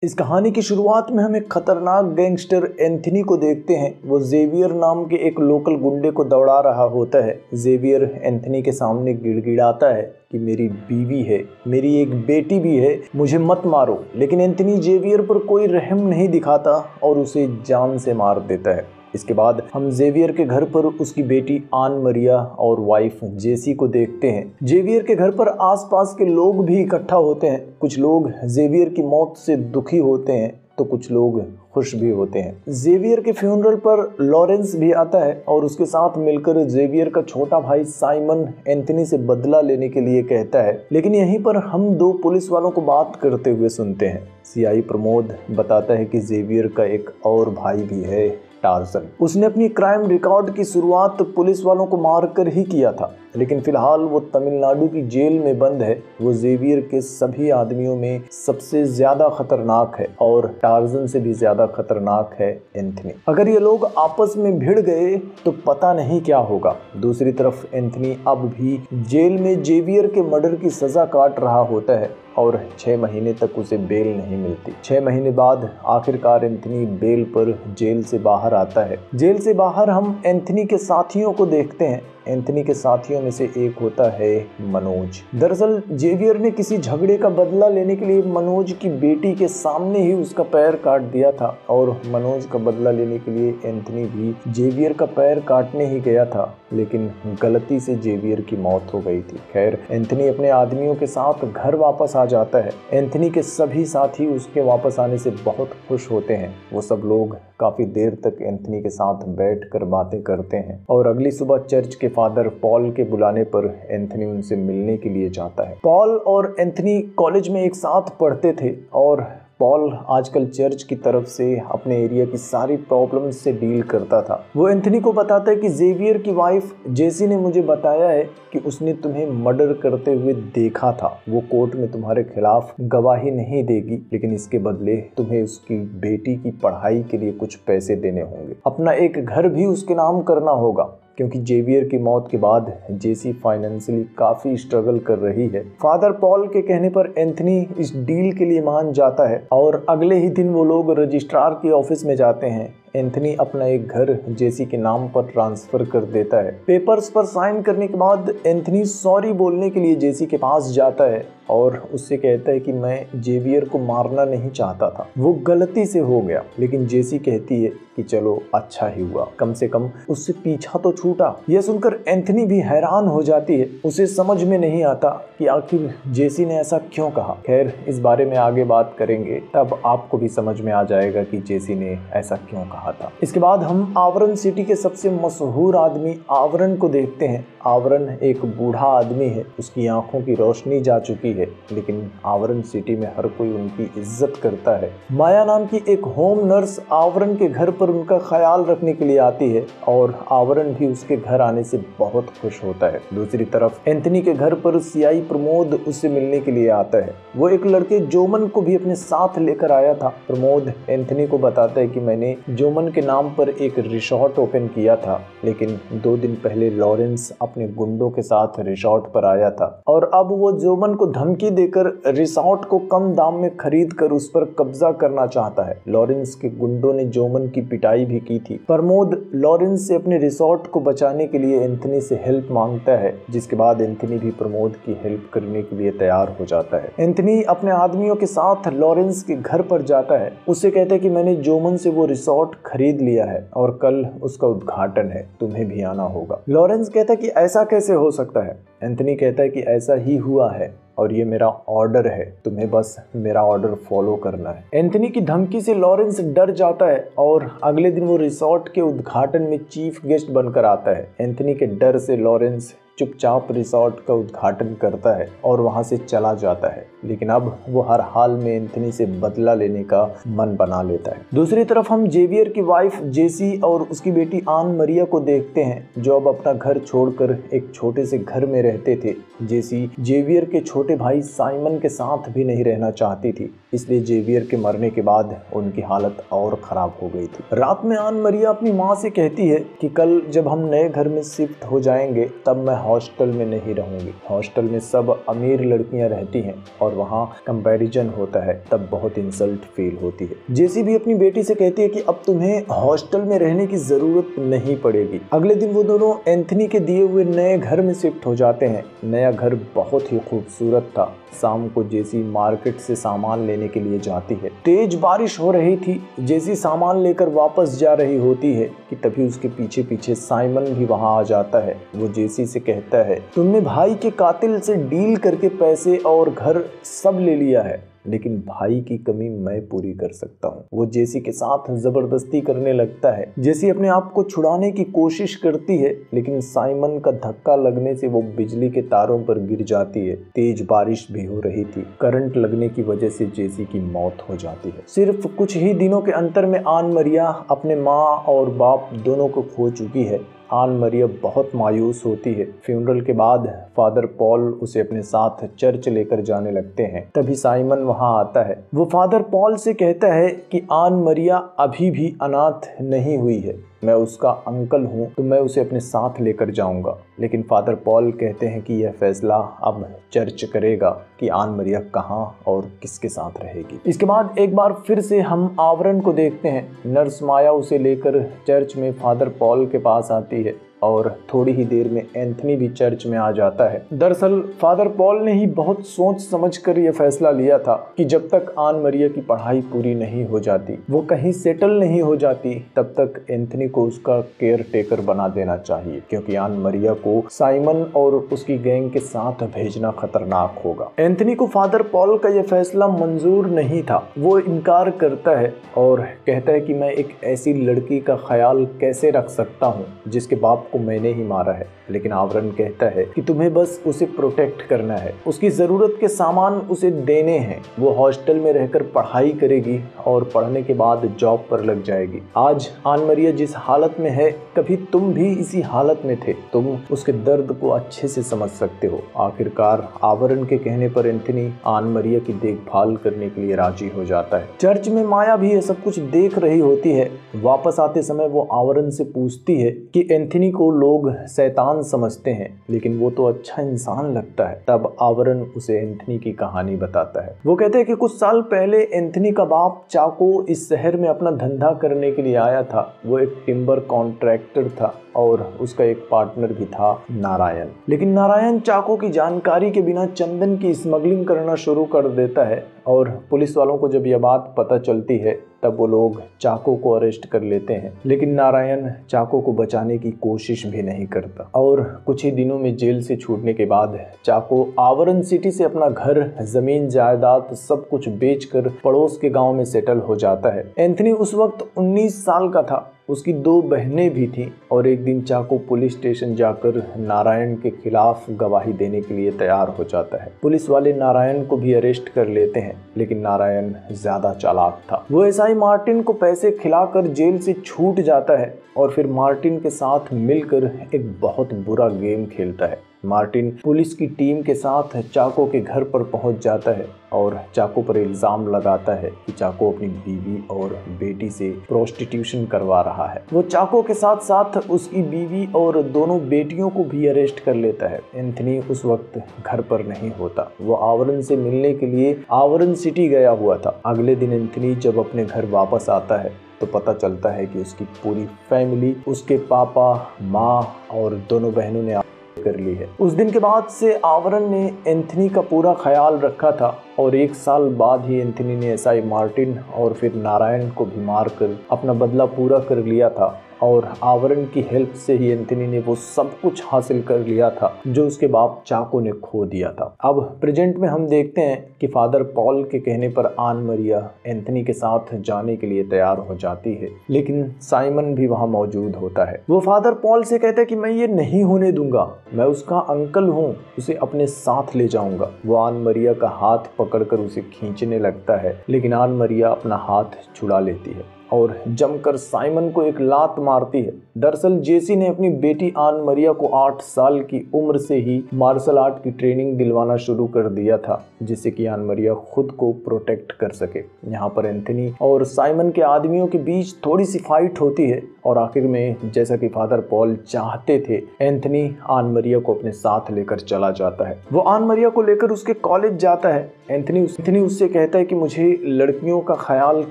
इस कहानी की शुरुआत में हम एक खतरनाक गैंगस्टर एंथनी को देखते हैं। वो जेवियर नाम के एक लोकल गुंडे को दौड़ा रहा होता है। जेवियर एंथनी के सामने गिड़गिड़ाता है कि मेरी बीवी है, मेरी एक बेटी भी है, मुझे मत मारो। लेकिन एंथनी जेवियर पर कोई रहम नहीं दिखाता और उसे जान से मार देता है। इसके बाद हम जेवियर के घर पर उसकी बेटी आन मरिया और वाइफ जेसी को देखते हैं। जेवियर के घर पर आसपास के लोग भी इकट्ठा होते हैं। कुछ लोग जेवियर की मौत से दुखी होते हैं तो कुछ लोग खुश भी होते हैं। जेवियर के फ्यूनरल पर लॉरेंस भी आता है और उसके साथ मिलकर जेवियर का छोटा भाई साइमन एंथनी से बदला लेने के लिए कहता है। लेकिन यहीं पर हम दो पुलिस वालों को बात करते हुए सुनते हैं। सीआई प्रमोद बताता है कि जेवियर का एक और भाई भी है, टार्जन। उसने अपनी क्राइम रिकॉर्ड की शुरुआत पुलिस वालों को मारकर ही किया था, लेकिन फिलहाल वो तमिलनाडु की जेल में बंद है। वो जेवियर के सभी आदमियों में सबसे ज्यादा खतरनाक है और टार्जन से भी ज्यादा खतरनाक है एंथनी। अगर ये लोग आपस में भिड़ गए तो पता नहीं क्या होगा। दूसरी तरफ एंथनी अब भी जेल में जेवियर के मर्डर की सजा काट रहा होता है और 6 महीने तक उसे बेल नहीं मिलती। 6 महीने बाद आखिरकार एंथनी बेल पर जेल से बाहर आता है। जेल से बाहर हम एंथनी के साथियों को देखते हैं। एंथनी के साथियों में से एक होता है मनोज। दरअसल जेवियर ने किसी झगड़े का बदला लेने के लिए मनोज की बेटी के सामने ही उसका पैर काट दिया था और मनोज का बदला लेने के लिए एंथनी भी जेवियर का पैर काटने ही गया था, लेकिन गलती से जेवियर की मौत हो गई थी। खैर, एंथनी अपने आदमियों के साथ घर वापस आ जाता है। एंथनी के सभी साथी उसके वापस आने से बहुत खुश होते हैं। वो सब लोग काफी देर तक एंथनी के साथ बैठकर बातें करते हैं और अगली सुबह चर्च के फादर पॉल के बुलाने पर एंथनी उनसे मिलने के लिए जाता है। पॉल और एंथनी कॉलेज में एक साथ पढ़ते थे और पॉल आजकल चर्च की तरफ से अपने एरिया की सारी प्रॉब्लम्स से डील करता था। वो एंथनी को बताता है कि जेवियर की वाइफ जेसी ने मुझे बताया है कि उसने तुम्हें मर्डर करते हुए देखा था। वो कोर्ट में तुम्हारे खिलाफ गवाही नहीं देगी, लेकिन इसके बदले तुम्हें उसकी बेटी की पढ़ाई के लिए कुछ पैसे देने होंगे। अपना एक घर भी उसके नाम करना होगा, क्योंकि जेवियर की मौत के बाद जेसी फाइनेंशियली काफी स्ट्रगल कर रही है। फादर पॉल के कहने पर एंथनी इस डील के लिए मान जाता है और अगले ही दिन वो लोग रजिस्ट्रार के ऑफिस में जाते हैं। एंथनी अपना एक घर जेसी के नाम पर ट्रांसफर कर देता है। पेपर्स पर साइन करने के बाद एंथनी सॉरी बोलने के लिए जेसी के पास जाता है और उससे कहता है कि मैं जेवियर को मारना नहीं चाहता था, वो गलती से हो गया। लेकिन जेसी कहती है कि चलो अच्छा ही हुआ, कम से कम उससे पीछा तो छूटा। यह सुनकर एंथनी भी हैरान हो जाती है। उसे समझ में नहीं आता कि आखिर जेसी ने ऐसा क्यों कहा। खैर, इस बारे में आगे बात करेंगे, तब आपको भी समझ में आ जाएगा कि जेसी ने ऐसा क्यों कहा था। इसके बाद हम आवरण सिटी के सबसे मशहूर आदमी आवरण को देखते हैं। आवरण एक बूढ़ा आदमी है, उसकी आंखों की रोशनी जा चुकी है, लेकिन आवरण सिटी में हर कोई उनकी इज्जत करता है। माया नाम की एक होम नर्स आवरण के घर पर उनका ख्याल रखने के लिए आती है और आवरण भी उसके घर आने से बहुत खुश होता है। दूसरी तरफ एंथनी के घर पर सीआई प्रमोद उससे मिलने के लिए आता है। वो एक लड़के जोमन को भी अपने साथ लेकर आया था। प्रमोद एंथनी को बताता है कि मैंने जोमन के नाम पर एक रिसोर्ट ओपन किया था, लेकिन 2 दिन पहले लॉरेंस अपने गुंडों के साथ रिसोर्ट पर आया था और अब वो जोमन को धमकी देकर रिसोर्ट को कम दाम में खरीद कर उस पर कब्जा करना चाहता है। लॉरेंस के गुंडों ने जोमन की पिटाई भी की थी। प्रमोद लॉरेंस से अपने रिसोर्ट को बचाने के लिए एंथनी से हेल्प मांगता है, जिसके बाद एंथनी भी प्रमोद की हेल्प करने के लिए तैयार हो जाता है। एंथनी अपने आदमियों के साथ लॉरेंस के घर पर जाता है। उससे कहता है कि मैंने जोमन से वो रिसोर्ट खरीद लिया है और कल उसका उद्घाटन है, तुम्हें भी आना होगा। लॉरेंस कहता है कि ऐसा कैसे हो सकता है। एंथनी कहता है कि ऐसा ही हुआ है और ये मेरा ऑर्डर है, तुम्हें बस मेरा ऑर्डर फॉलो करना है। एंथनी की धमकी से लॉरेंस डर जाता है और अगले दिन वो रिसोर्ट के उद्घाटन में चीफ गेस्ट बनकर आता है। एंथनी के डर से लॉरेंस चुपचाप रिसोर्ट का उद्घाटन करता है और वहां से चला जाता है, लेकिन अब वो हर हाल में एंथनी से बदला लेने का मन बना लेता है। दूसरी तरफ हम जेवियर की वाइफ जेसी और उसकी बेटी आन मरिया को देखते हैं, जो अब अपना घर छोड़कर एक छोटे से घर में रहते थे। जेसी जेवियर के छोटे छोटे भाई साइमन के साथ भी नहीं रहना चाहती थी, इसलिए जेवियर के मरने के बाद उनकी हालत और ख़राब हो गई थी। रात में आन मरिया अपनी माँ से कहती है कि कल जब हम नए घर में शिफ्ट हो जाएंगे तब मैं हॉस्टल में नहीं रहूँगी। हॉस्टल में सब अमीर लड़कियाँ रहती हैं और वहाँ कंपैरिजन होता है, तब बहुत इंसल्ट फील होती है। जेसी भी अपनी बेटी से कहती है कि अब तुम्हें हॉस्टल में रहने की ज़रूरत नहीं पड़ेगी। अगले दिन वो दोनों एंथनी के दिए हुए नए घर में शिफ्ट हो जाते हैं। नया घर बहुत ही खूबसूरत था। शाम को जेसी मार्केट से सामान लेने के लिए जाती है। तेज बारिश हो रही थी। जेसी सामान लेकर वापस जा रही होती है कि तभी उसके पीछे पीछे साइमन भी वहां आ जाता है। वो जेसी से कहता है, तुमने भाई के कातिल से डील करके पैसे और घर सब ले लिया है, लेकिन भाई की कमी मैं पूरी कर सकता हूँ। वो जेसी के साथ जबरदस्ती करने लगता है। जेसी अपने आप को छुड़ाने की कोशिश करती है, लेकिन साइमन का धक्का लगने से वो बिजली के तारों पर गिर जाती है। तेज बारिश भी हो रही थी। करंट लगने की वजह से जेसी की मौत हो जाती है। सिर्फ कुछ ही दिनों के अंतर में आन मरिया अपने माँ और बाप दोनों को खो चुकी है। आन मरिया बहुत मायूस होती है। फ्यूनरल के बाद फादर पॉल उसे अपने साथ चर्च लेकर जाने लगते हैं। तभी साइमन वहां आता है। वो फादर पॉल से कहता है कि आन मरिया अभी भी अनाथ नहीं हुई है, मैं उसका अंकल हूँ तो मैं उसे अपने साथ लेकर जाऊंगा। लेकिन फादर पॉल कहते हैं कि यह फैसला अब चर्च करेगा कि आन मरिया कहाँ और किसके साथ रहेगी। इसके बाद एक बार फिर से हम आवरण को देखते हैं। नर्स माया उसे लेकर चर्च में फादर पॉल के पास आती है और थोड़ी ही देर में एंथनी भी चर्च में आ जाता है। दरअसल फादर पॉल ने ही बहुत सोच समझकर यह फैसला लिया था कि जब तक आन मरिया की पढ़ाई पूरी नहीं हो जाती, वो कहीं सेटल नहीं हो जाती, तब तक एंथनी को उसका केयर टेकर बना देना चाहिए, क्योंकि आन मरिया को साइमन और उसकी गैंग के साथ भेजना खतरनाक होगा। एंथनी को फादर पॉल का यह फैसला मंजूर नहीं था। वो इनकार करता है और कहता है कि मैं एक ऐसी लड़की का ख्याल कैसे रख सकता हूँ जिसके बाप को मैंने ही मारा है। लेकिन आवरण कहता है कि तुम्हें बस उसे प्रोटेक्ट करना है, उसकी ज़रूरत के सामान उसे देने हैं। वो हॉस्टल में रहकर पढ़ाई करेगी और पढ़ने के बाद जॉब पर लग जाएगी। आज आन मरिया जिस हालत में है, कभी तुम भी इसी हालत में थे, तुम उसके दर्द को अच्छे से समझ सकते हो। आखिरकार आवरण के कहने पर एंथनी आन मरिया की देखभाल करने के लिए राजी हो जाता है। चर्च में माया भी ये सब कुछ देख रही होती है। वापस आते समय वो आवरण से पूछती है कि एंथनी को लोग शैतान समझते हैं, लेकिन वो तो अच्छा इंसान लगता है। तब आवरण उसे एंथनी की कहानी बताता है। वो कहते हैं कि कुछ साल पहले एंथनी का बाप चाको इस शहर में अपना धंधा करने के लिए आया था। वो एक टिम्बर कॉन्ट्रैक्टर था और उसका एक पार्टनर भी था, नारायण। लेकिन नारायण चाको की जानकारी के बिना चंदन की स्मगलिंग करना शुरू कर देता है और पुलिस वालों को जब यह बात पता चलती है तब वो लोग चाको को अरेस्ट कर लेते हैं। लेकिन नारायण चाको को बचाने की कोशिश भी नहीं करता और कुछ ही दिनों में जेल से छूटने के बाद चाको आवरण सिटी से अपना घर, जमीन, जायदाद सब कुछ बेचकर पड़ोस के गांव में सेटल हो जाता है। एंथनी उस वक्त 19 साल का था। उसकी 2 बहनें भी थीं और एक दिन चाको पुलिस स्टेशन जाकर नारायण के खिलाफ गवाही देने के लिए तैयार हो जाता है। पुलिस वाले नारायण को भी अरेस्ट कर लेते हैं, लेकिन नारायण ज्यादा चालाक था। वो एसआई मार्टिन को पैसे खिलाकर जेल से छूट जाता है और फिर मार्टिन के साथ मिलकर एक बहुत बुरा गेम खेलता है। मार्टिन पुलिस की टीम के साथ चाको के घर पर पहुंच जाता है और चाको पर इल्जाम लगाता है कि चाको अपनी बीवी और बेटी से प्रोस्टिट्यूशन करवा रहा है। वो चाको के साथ साथ उसकी बीवी और दोनों बेटियों को भी अरेस्ट कर लेता है। एंथनी उस वक्त घर पर नहीं होता। वो आवरण से मिलने के लिए आवरण सिटी गया हुआ था। अगले दिन एंथनी जब अपने घर वापस आता है तो पता चलता है कि उसकी पूरी फैमिली, उसके पापा, माँ और दोनों बहनों ने कर ली है। उस दिन के बाद से आवरण ने एंथनी का पूरा ख्याल रखा था और 1 साल बाद ही एंथनी ने एसआई मार्टिन और फिर नारायण को भी मारकर अपना बदला पूरा कर लिया था और आवरण की हेल्प से ही एंथनी ने वो सब कुछ हासिल कर लिया था जो उसके बाप चाको ने खो दिया था। अब प्रेजेंट में हम देखते हैं कि फादर पॉल के कहने पर आन मरिया एंथनी के साथ जाने के लिए तैयार हो जाती है, लेकिन साइमन भी वहां मौजूद होता है। वो फादर पॉल से कहता है कि मैं ये नहीं होने दूंगा, मैं उसका अंकल हूँ, उसे अपने साथ ले जाऊंगा। वो आन मरिया का हाथ पकड़कर उसे खींचने लगता है, लेकिन आन मरिया अपना हाथ छुड़ा लेती है। और जमकर साइमन को एक लात मारती है। दरअसल जेसी ने अपनी बेटी आन मरिया को 8 साल की उम्र से ही मार्शल आर्ट की ट्रेनिंग दिलवाना शुरू कर दिया था, जिससे कि आन मरिया खुद को प्रोटेक्ट कर सके। यहाँ पर एंथनी और साइमन के आदमियों के बीच थोड़ी सी फाइट होती है और आखिर में जैसा कि फादर पॉल चाहते थे, एंथनी आन मरिया को अपने साथ लेकर चला जाता है। वो आन मरिया को लेकर उसके कॉलेज जाता है। एंथनी उससे कहता है कि मुझे लड़कियों का ख्याल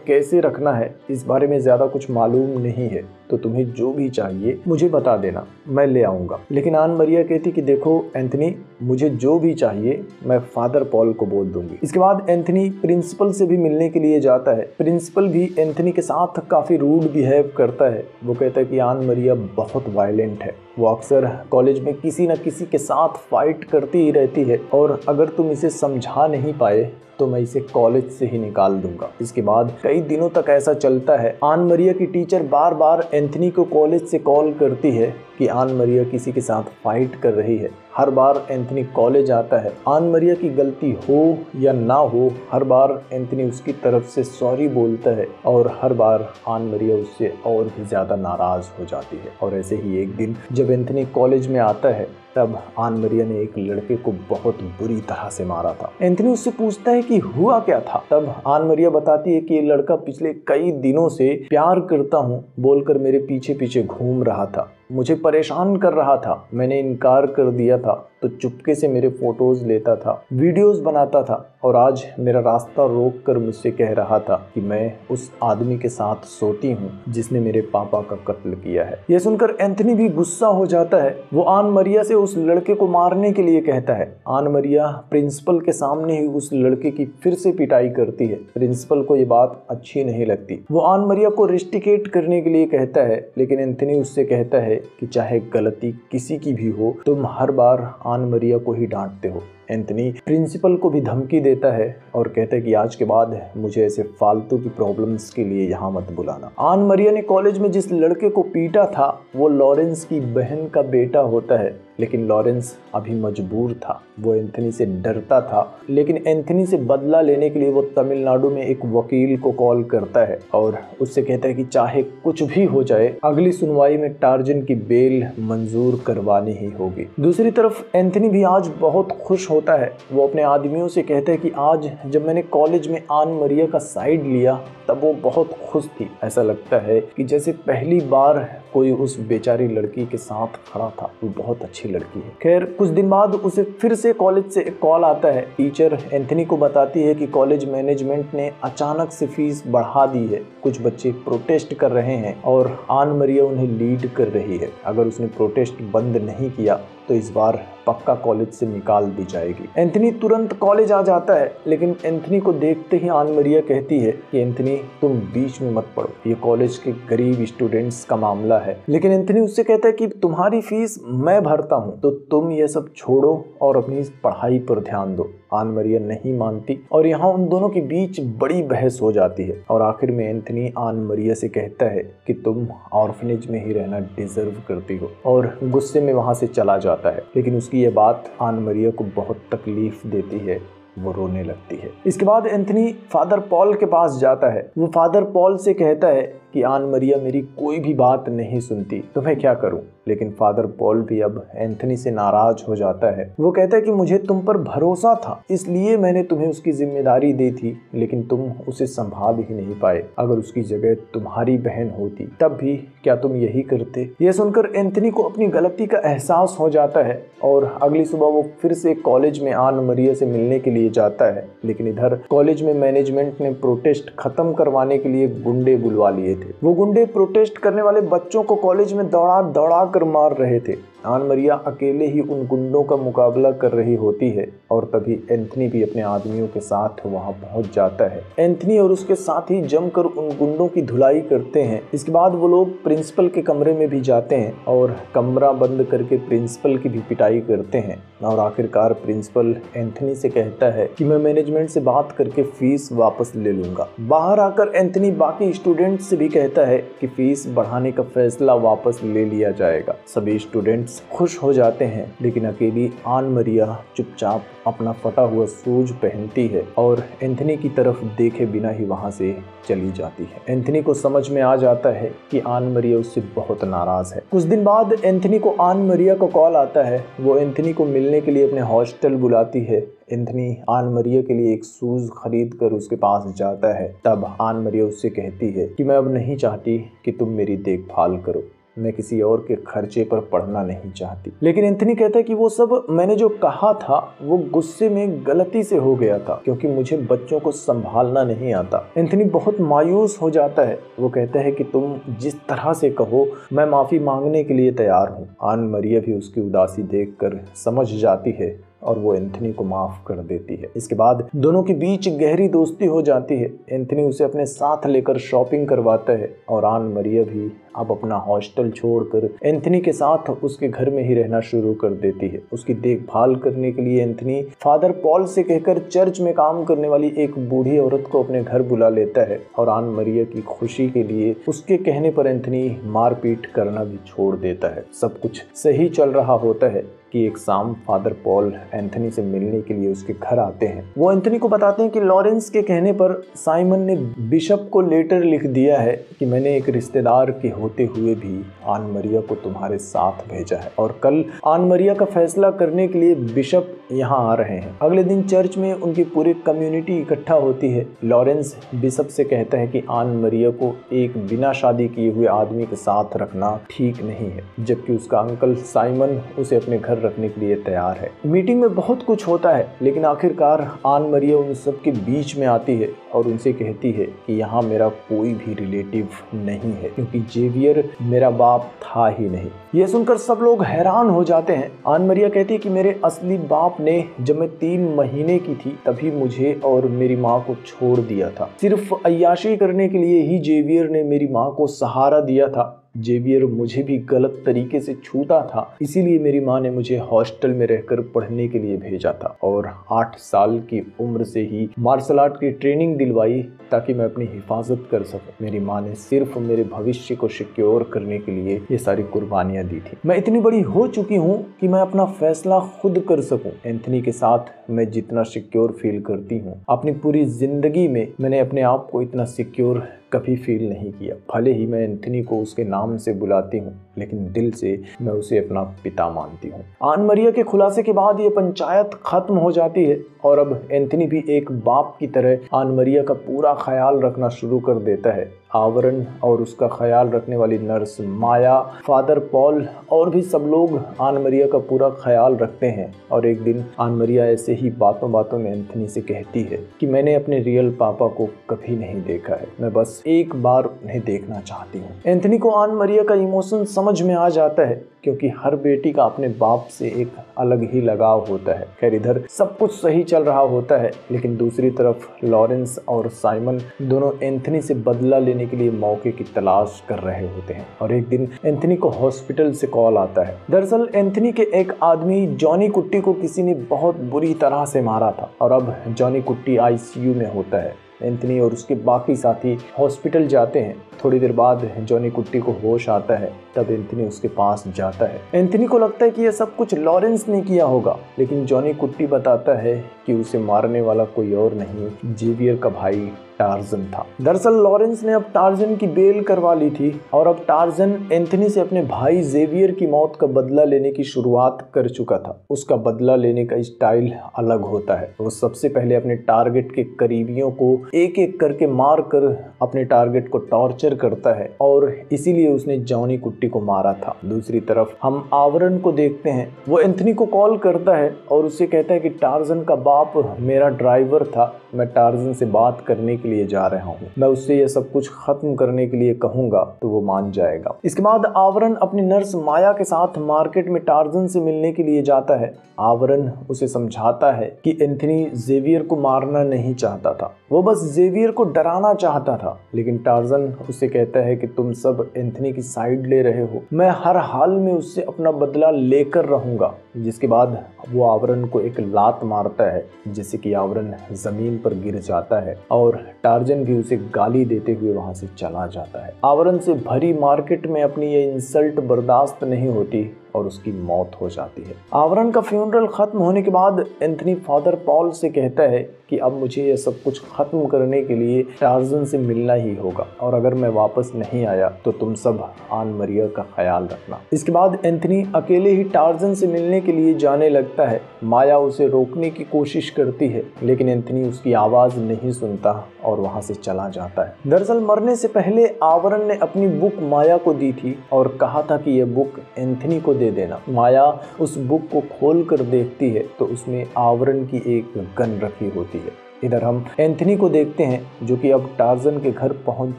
कैसे रखना है इस बारे में ज़्यादा कुछ मालूम नहीं है, तो तुम्हें जो भी चाहिए मुझे बता देना, मैं ले आऊँगा। लेकिन आन मरिया कहती कि देखो एंथनी, मुझे जो भी चाहिए मैं फादर पॉल को बोल दूंगी। इसके बाद एंथनी प्रिंसिपल से भी मिलने के लिए जाता है। प्रिंसिपल भी एंथनी के साथ काफ़ी रूड बिहेव करता है। वो कहता है कि आन मरिया बहुत वायलेंट है, वो अक्सर कॉलेज में किसी न किसी के साथ फाइट करती ही रहती है और अगर तुम इसे समझा नहीं पाए तो मैं इसे कॉलेज से ही निकाल दूंगा। इसके बाद कई दिनों तक ऐसा चलता है। आन मरिया की टीचर बार बार एंथनी को कॉलेज से कॉल करती है कि आन मरिया किसी के साथ फाइट कर रही है। हर बार एंथनी कॉलेज आता है। आन मरिया की गलती हो या ना हो, हर बार एंथनी उसकी तरफ से सॉरी बोलता है और हर बार आन मरिया उससे और भी ज़्यादा नाराज़ हो जाती है। और ऐसे ही एक दिन जब एंथनी कॉलेज में आता है, तब आन मरिया ने एक लड़के को बहुत बुरी तरह से मारा था। एंथनी उससे पूछता है कि हुआ क्या था। तब आन मरिया बताती है कि ये लड़का पिछले कई दिनों से प्यार करता हूँ बोलकर मेरे पीछे पीछे घूम रहा था, मुझे परेशान कर रहा था। मैंने इनकार कर दिया था तो चुपके से मेरे फोटोज लेता था, वीडियोस बनाता था और आज मेरा रास्ता रोक कर मुझसे कह रहा था कि मैं उस आदमी के साथ सोती हूँ जिसने मेरे पापा का कत्ल किया है। यह सुनकर एंथनी भी गुस्सा हो जाता है। वो आन मरिया से उस लड़के को मारने के लिए कहता है। आन मरिया प्रिंसिपल के सामने ही उस लड़के की फिर से पिटाई करती है। प्रिंसिपल को ये बात अच्छी नहीं लगती। वो आन मरिया को रेस्टिकेट करने के लिए कहता है, लेकिन एंथनी उससे कहता है कि चाहे गलती किसी की भी हो, तुम हर बार आन मरिया को ही डांटते हो। एंथनी प्रिंसिपल को भी धमकी देता है और कहता है कि आज के बाद मुझे ऐसे फालतू की प्रॉब्लम्स के लिए यहाँ मत बुलाना। आन मरिया ने कॉलेज में जिस लड़के को पीटा था वो लॉरेंस की बहन का बेटा होता है, लेकिन लॉरेंस अभी मजबूर था। वो एंथनी से डरता था, लेकिन एंथनी से बदला लेने के लिए वो तमिलनाडु में एक वकील को कॉल करता है और उससे कहता है कि चाहे कुछ भी हो जाए, अगली सुनवाई में टार्जन की बेल मंजूर करवानी ही होगी। दूसरी तरफ एंथनी भी आज बहुत खुश होता है। वो अपने आदमियों से कहता है कि आज जब मैंने कॉलेज में आन मरिया का साइड लिया तब वो बहुत खुश थी। ऐसा लगता है कि जैसे पहली बार कोई उस बेचारी लड़की के साथ खड़ा था। वो बहुत अच्छी लड़की है। खैर कुछ दिन बाद उसे फिर से कॉलेज से एक कॉल आता है। टीचर एंथनी को बताती है कि कॉलेज मैनेजमेंट ने अचानक से फीस बढ़ा दी है। कुछ बच्चे प्रोटेस्ट कर रहे हैं और आन मरिया उन्हें लीड कर रही है। अगर उसने प्रोटेस्ट बंद नहीं किया तो इस बार पक्का कॉलेज से निकाल दी जाएगी। एंथनी तुरंत कॉलेज आ जाता है, लेकिन एंथनी को देखते ही आन मरिया कहती है कि एंथनी तुम बीच में मत पड़ो, ये कॉलेज के गरीब स्टूडेंट्स का मामला है। लेकिन एंथनी उससे कहता है कि तुम्हारी फीस मैं भरता हूँ, तो तुम ये सब छोड़ो और अपनी पढ़ाई पर ध्यान दो। आन मरिया नहीं मानती और यहाँ उन दोनों के बीच बड़ी बहस हो जाती है और आखिर में एंथनी आन मरिया से कहता है कि तुम ऑर्फनेज में ही रहना डिजर्व करती हो और गुस्से में वहाँ से चला जाता है। लेकिन उसकी ये बात आन मरिया को बहुत तकलीफ देती है, वो रोने लगती है। इसके बाद एंथनी फादर पॉल के पास जाता है। वो फादर पॉल से कहता है कि आन मरिया मेरी कोई भी बात नहीं सुनती, तो मैं क्या करूं। लेकिन फादर पॉल भी अब एंथनी से नाराज हो जाता है। वो कहता है कि मुझे तुम पर भरोसा था, इसलिए मैंने तुम्हें उसकी जिम्मेदारी दी थी, लेकिन तुम उसे संभाल ही नहीं पाए। अगर उसकी जगह तुम्हारी बहन होती तब भी क्या तुम यही करते। यह सुनकर एंथनी को अपनी गलती का एहसास हो जाता है और अगली सुबह वो फिर से कॉलेज में आन मरिया से मिलने के लिए जाता है। लेकिन इधर कॉलेज में मैनेजमेंट ने प्रोटेस्ट खत्म करवाने के लिए गुंडे बुलवा लिए थे। वो गुंडे प्रोटेस्ट करने वाले बच्चों को कॉलेज में दौड़ा दौड़ा कर मार रहे थे। आन मरिया अकेले ही उन गुंडों का मुकाबला कर रही होती है और तभी एंथनी भी अपने आदमियों के साथ वहां पहुंच जाता है। एंथनी और उसके साथी जमकर उन गुंडों की धुलाई करते हैं। इसके बाद वो लोग प्रिंसिपल के कमरे में भी जाते हैं और कमरा बंद करके प्रिंसिपल की भी पिटाई करते हैं और आखिरकार प्रिंसिपल एंथनी से कहता है कि मैं मैनेजमेंट से बात करके फीस वापस ले लूंगा। बाहर आकर एंथनी बाकी स्टूडेंट से भी कहता है कि फीस बढ़ाने का फैसला वापस ले लिया जाएगा। सभी स्टूडेंट लॉरेंस खुश हो जाते हैं, लेकिन अकेली आन मरिया चुपचाप अपना फटा हुआ शूज पहनती है और एंथनी की तरफ देखे बिना ही वहां से चली जाती है। एंथनी को समझ में आ जाता है कि आन मरिया उससे बहुत नाराज है। कुछ दिन बाद एंथनी को आन मरिया का कॉल आता है। वो एंथनी को मिलने के लिए अपने हॉस्टल बुलाती है। एंथनी आन मरिया के लिए एक शूज खरीद कर उसके पास जाता है। तब आन मरिया उससे कहती है कि मैं अब नहीं चाहती कि तुम मेरी देखभाल करो, मैं किसी और के खर्चे पर पढ़ना नहीं चाहती। लेकिन एंथनी कहता है कि वो सब मैंने जो कहा था वो गुस्से में गलती से हो गया था, क्योंकि मुझे बच्चों को संभालना नहीं आता। एंथनी बहुत मायूस हो जाता है। वो कहता है कि तुम जिस तरह से कहो मैं माफ़ी मांगने के लिए तैयार हूँ। आन मरिया भी उसकी उदासी देखकर समझ जाती है और वो एंथनी को माफ़ कर देती है। इसके बाद दोनों के बीच गहरी दोस्ती हो जाती है। एंथनी उसे अपने साथ लेकर शॉपिंग करवाता है और आन मरिया भी अब अपना हॉस्टल छोड़कर एंथनी के साथ उसके घर में ही रहना शुरू कर देती है। उसकी देखभाल करने के लिए एंथनी फादर पॉल से कहकर चर्च में काम करने वाली एक बूढ़ी औरत को अपने घर बुला लेता है और आन मरिया की खुशी के लिए उसके कहने पर एंथनी मारपीट करना भी छोड़ देता है। सब कुछ सही चल रहा होता है कि एक शाम फादर पॉल एंथनी से मिलने के लिए उसके घर आते हैं। वो एंथनी को बताते हैं कि लॉरेंस के कहने पर साइमन ने बिशप को लेटर लिख दिया है कि मैंने एक रिश्तेदार के होते हुए भी आन मरिया को तुम्हारे साथ भेजा है और कल आन मरिया का फैसला करने के लिए बिशप यहाँ आ रहे हैं। अगले दिन चर्च में उनकी पूरी कम्युनिटी इकट्ठा होती है। लॉरेंस बिशप से कहता है कि आन मरिया को एक बिना शादी किए हुए आदमी के साथ रखना ठीक नहीं है, जबकि उसका अंकल साइमन उसे अपने घर रखने के लिए तैयार है। मीटिंग में बहुत कुछ होता है, लेकिन आखिरकार आन मरिया उन सब के बीच में आती है और उनसे कहती है कि यहाँ मेरा कोई भी रिलेटिव नहीं है, क्योंकि जेवियर मेरा बाप था ही नहीं। ये सुनकर सब लोग हैरान हो जाते हैं। आन मरिया कहती है कि मेरे असली बाप ने जब मैं 3 महीने की थी तभी मुझे और मेरी माँ को छोड़ दिया था। सिर्फ अय्याशी करने के लिए ही जेवियर ने मेरी माँ को सहारा दिया था। जेवियर मुझे भी गलत तरीके से छूता था, इसीलिए मेरी माँ ने मुझे हॉस्टल में रहकर पढ़ने के लिए भेजा था और 8 साल की उम्र से ही मार्शल आर्ट की ट्रेनिंग दिलवाई ताकि मैं अपनी हिफाजत कर सकूं। मेरी माँ ने सिर्फ मेरे भविष्य को सिक्योर करने के लिए ये सारी कुर्बानियां दी थी। मैं इतनी बड़ी हो चुकी हूँ कि मैं अपना फैसला खुद कर सकूं। एंथनी के साथ मैं जितना सिक्योर फील करती हूँ, अपनी पूरी जिंदगी में मैंने अपने आप को इतना सिक्योर कभी फील नहीं किया। भले ही मैं एंथनी को उसके नाम से बुलाती हूँ, लेकिन दिल से मैं उसे अपना पिता मानती हूँ। आन मरिया के खुलासे के बाद ये पंचायत खत्म हो जाती है और अब एंथनी भी एक बाप की तरह आन मरिया का पूरा ख्याल रखना शुरू कर देता है। आवरण और उसका ख्याल रखने वाली नर्स माया, फादर पॉल और भी सब लोग आन मरिया का पूरा ख्याल रखते हैं। और एक दिन आन मरिया ऐसे ही बातों बातों में एंथनी से कहती है कि मैंने अपने रियल पापा को कभी नहीं देखा है, मैं बस एक बार उन्हें देखना चाहती हूँ। एंथनी को आन मरिया का इमोशन समझ में आ जाता है, क्योंकि हर बेटी का अपने बाप से एक अलग ही लगाव होता है। खैर, इधर सब कुछ सही चल रहा होता है, लेकिन दूसरी तरफ लॉरेंस और साइमन दोनों एंथनी से बदला लेने के लिए मौके की तलाश कर रहे होते हैं। और एक दिन एंथनी को हॉस्पिटल से कॉल आता है। दरअसल एंथनी के एक आदमी जॉनी कुट्टी को किसी ने बहुत बुरी तरह से मारा था और अब जॉनी कुट्टी आईसीयू में होता है। एंथनी और उसके बाकी साथी हॉस्पिटल जाते हैं। थोड़ी देर बाद जॉनी कुट्टी को होश आता है, तब एंथनी उसके पास जाता है। एंथनी को लगता है कि यह सब कुछ लॉरेंस ने किया होगा, लेकिन जॉनी कुट्टी बताता है कि उसे मारने वाला कोई और नहीं, जेवियर का भाई टार्जन था। दरअसल लॉरेंस ने अब टार्जन की बेल करवा ली थी और अब टार्जन एंथनी से अपने भाई जेवियर की मौत का बदला लेने की शुरुआत कर चुका था। उसका बदला लेने का स्टाइल अलग होता है। वो सबसे पहले अपने टारगेट के करीबियों को एक एक करके मार कर अपने टारगेट को टॉर्चर करता है और इसीलिए उसने जॉनी कुट्टी को मारा था। दूसरी तरफ हम आवरण को देखते हैं। वो एंथनी को कॉल करता है और उसे कहता है कि टार्जन का बाप मेरा ड्राइवर था, मैं टार्जन से बात करने के लिए जा रहा हूँ, मैं उससे ये सब कुछ खत्म करने के लिए कहूंगा तो वो मान जाएगा। इसके बाद आवरण अपनी नर्स माया के साथ मार्केट में टार्जन से मिलने के लिए जाता है। आवरण उसे समझाता है कि एंथनी जेवियर को मारना नहीं चाहता था, वो बस जेवियर को डराना चाहता था। लेकिन टार्जन उसे कहता है कि तुम सब एंथनी की साइड ले रहे हो, मैं हर हाल में उससे अपना बदला लेकर रहूंगा। जिसके बाद वो आवरण को एक लात मारता है, जिससे कि आवरण जमीन पर गिर जाता है और टार्जन भी उसे गाली देते हुए वहां से चला जाता है। आवरण से भरी मार्केट में अपनी ये इंसल्ट बर्दाश्त नहीं होती और उसकी मौत हो जाती है। आवरण का फ्यूनरल खत्म होने के बाद एंथनी फादर पॉल से कहता है कि अब मुझे ये सब कुछ खत्म करने के लिए टार्जन से मिलना ही होगा, और अगर मैं वापस नहीं आया तो तुम सब आन मरिया का ख्याल रखना। इसके बाद एंथनी अकेले ही टार्जन से मिलने के लिए जाने लगता है। माया उसे रोकने की कोशिश करती है, लेकिन एंथनी उसकी आवाज़ नहीं सुनता और वहाँ से चला जाता है। दरअसल मरने से पहले आवरण ने अपनी बुक माया को दी थी और कहा था कि यह बुक एंथनी को दे देना। माया उस बुक को खोल कर देखती है तो उसमें आवरण की एक गन रखी होती है। इधर हम एंथनी को देखते हैं जो कि अब टार्जन के घर पहुंच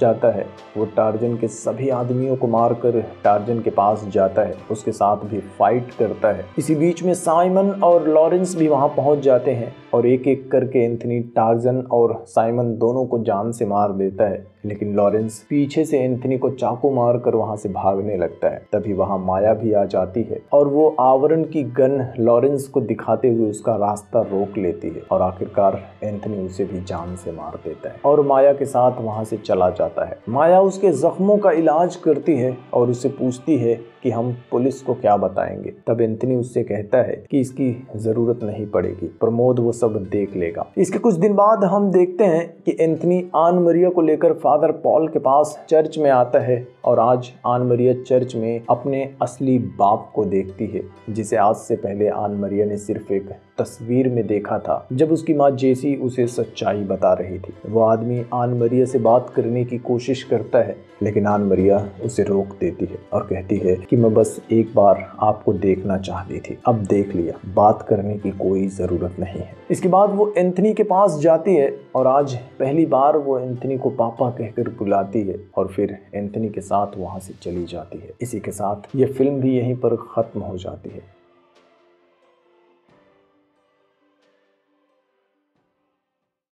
जाता है। वो टार्जन के सभी आदमियों को मारकर टार्जन के पास जाता है, उसके साथ भी फाइट करता है। इसी बीच में साइमन और लॉरेंस भी वहां पहुंच जाते हैं और एक एक करके एंथनी टार्जन और साइमन दोनों को जान से मार देता है, लेकिन लॉरेंस पीछे से एंथनी को चाकू मारकर वहां से भागने लगता है। तभी वहां माया भी आ जाती है और वो आवरण की गन लॉरेंस को दिखाते हुए उसका रास्ता रोक लेती है और आखिरकार एंथनी उसे भी जान से मार देता है और माया के साथ वहां से चला जाता है। माया उसके जख्मों का इलाज करती है और उससे पूछती है कि हम पुलिस को क्या बताएंगे। तब एंथनी उससे कहता है कि इसकी जरूरत नहीं पड़ेगी, प्रमोद वो सब देख लेगा। इसके कुछ दिन बाद हम देखते हैं कि एंथनी आन मरिया को लेकर फादर पॉल के पास चर्च में आता है और आज आन मरिया चर्च में अपने असली बाप को देखती है, जिसे आज से पहले आन मरिया ने सिर्फ एक तस्वीर में देखा था जब उसकी माँ जेसी उसे सच्चाई बता रही थी। वो आदमी आन मरिया से बात करने की कोशिश करता है, लेकिन आन मरिया उसे रोक देती है और कहती है कि मैं बस एक बार आपको देखना चाहती थी, अब देख लिया, बात करने की कोई ज़रूरत नहीं है। इसके बाद वो एंथनी के पास जाती है और आज पहली बार वो एंथनी को पापा कहकर बुलाती है और फिर एंथनी के साथ वहाँ से चली जाती है। इसी के साथ ये फिल्म भी यहीं पर ख़त्म हो जाती है।